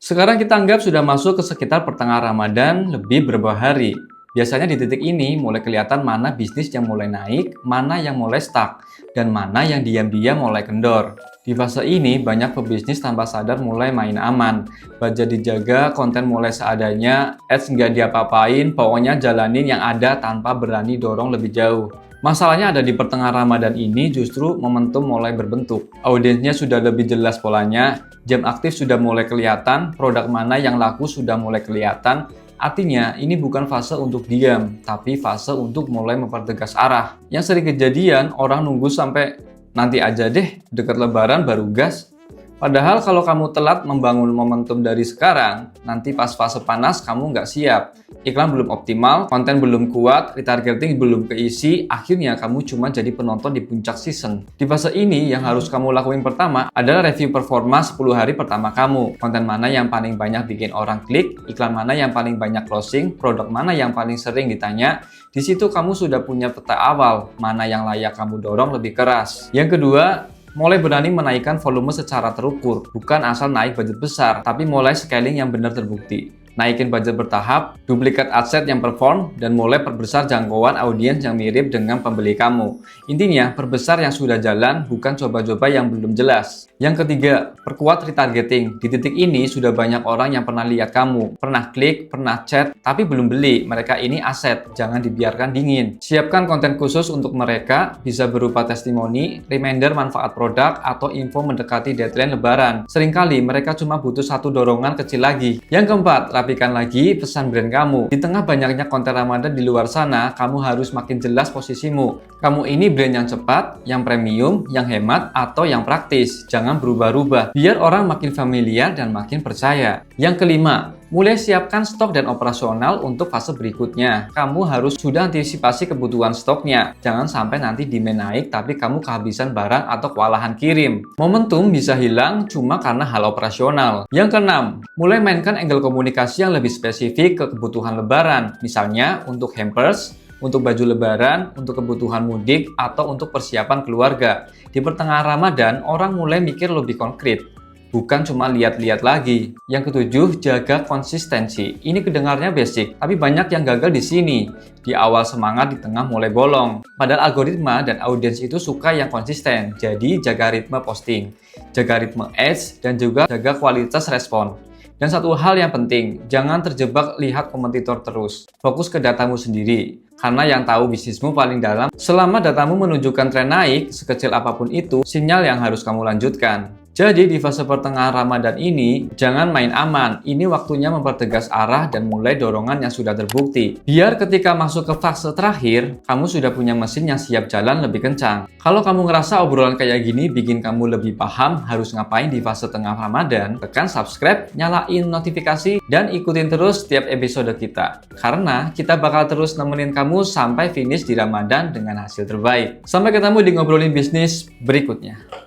Sekarang kita anggap sudah masuk ke sekitar pertengahan Ramadan lebih beberapa hari. Biasanya di titik ini mulai kelihatan mana bisnis yang mulai naik, mana yang mulai stuck, dan mana yang diam-diam mulai kendor. Di fase ini banyak pebisnis tanpa sadar mulai main aman. Budget dijaga, konten mulai seadanya, ads nggak diapa-apain, pokoknya jalanin yang ada tanpa berani dorong lebih jauh. Masalahnya ada di pertengahan Ramadan ini justru momentum mulai berbentuk. Audiensnya sudah lebih jelas polanya, jam aktif sudah mulai kelihatan, produk mana yang laku sudah mulai kelihatan. Artinya, ini bukan fase untuk diam, tapi fase untuk mulai mempertegas arah. Yang sering kejadian, orang nunggu sampai nanti aja deh, dekat lebaran baru gas. Padahal kalau kamu telat membangun momentum dari sekarang, nanti pas fase panas kamu nggak siap. Iklan belum optimal, konten belum kuat, retargeting belum keisi, akhirnya kamu cuma jadi penonton di puncak season. Di fase ini yang harus kamu lakuin pertama adalah review performa 10 hari pertama kamu. Konten mana yang paling banyak bikin orang klik, iklan mana yang paling banyak closing, produk mana yang paling sering ditanya. Di situ kamu sudah punya peta awal, mana yang layak kamu dorong lebih keras. Yang kedua, mulai berani menaikkan volume secara terukur, bukan asal naik budget besar, tapi mulai scaling yang benar terbukti. Naikin budget bertahap, duplikat adset yang perform, dan mulai perbesar jangkauan audiens yang mirip dengan pembeli kamu. Intinya, perbesar yang sudah jalan, bukan coba-coba yang belum jelas. Yang ketiga, perkuat retargeting. Di titik ini sudah banyak orang yang pernah lihat kamu, pernah klik, pernah chat, tapi belum beli. Mereka ini aset, jangan dibiarkan dingin. Siapkan konten khusus untuk mereka, bisa berupa testimoni, reminder manfaat produk, atau info mendekati deadline lebaran. Seringkali mereka cuma butuh satu dorongan kecil lagi. Yang keempat, rapikan lagi pesan brand kamu. Di tengah banyaknya konten Ramadan di luar sana, kamu harus makin jelas posisimu. Kamu ini brand yang cepat, yang premium, yang hemat, atau yang praktis. Jangan berubah-ubah, biar orang makin familiar dan makin percaya. Yang kelima, mulai siapkan stok dan operasional untuk fase berikutnya. Kamu harus sudah antisipasi kebutuhan stoknya. Jangan sampai nanti demand naik tapi kamu kehabisan barang atau kewalahan kirim. Momentum bisa hilang cuma karena hal operasional. Yang keenam, mulai mainkan angle komunikasi yang lebih spesifik ke kebutuhan lebaran. Misalnya untuk hampers, untuk baju lebaran, untuk kebutuhan mudik, atau untuk persiapan keluarga. Di pertengahan Ramadan, orang mulai mikir lebih konkret. Bukan cuma lihat-lihat lagi. Yang ketujuh, jaga konsistensi. Ini kedengarnya basic, tapi banyak yang gagal di sini. Di awal semangat, di tengah mulai bolong. Padahal algoritma dan audiens itu suka yang konsisten. Jadi jaga ritme posting, jaga ritme ads, dan juga jaga kualitas respon. Dan satu hal yang penting, jangan terjebak lihat kompetitor terus. Fokus ke datamu sendiri. Karena yang tahu bisnismu paling dalam, selama datamu menunjukkan tren naik, sekecil apapun itu, sinyal yang harus kamu lanjutkan. Jadi di fase pertengahan Ramadan ini, jangan main aman. Ini waktunya mempertegas arah dan mulai dorongan yang sudah terbukti. Biar ketika masuk ke fase terakhir, kamu sudah punya mesin yang siap jalan lebih kencang. Kalau kamu ngerasa obrolan kayak gini bikin kamu lebih paham harus ngapain di fase tengah Ramadan, tekan subscribe, nyalain notifikasi, dan ikutin terus setiap episode kita. Karena kita bakal terus nemenin kamu sampai finish di Ramadan dengan hasil terbaik. Sampai ketemu di ngobrolin bisnis berikutnya.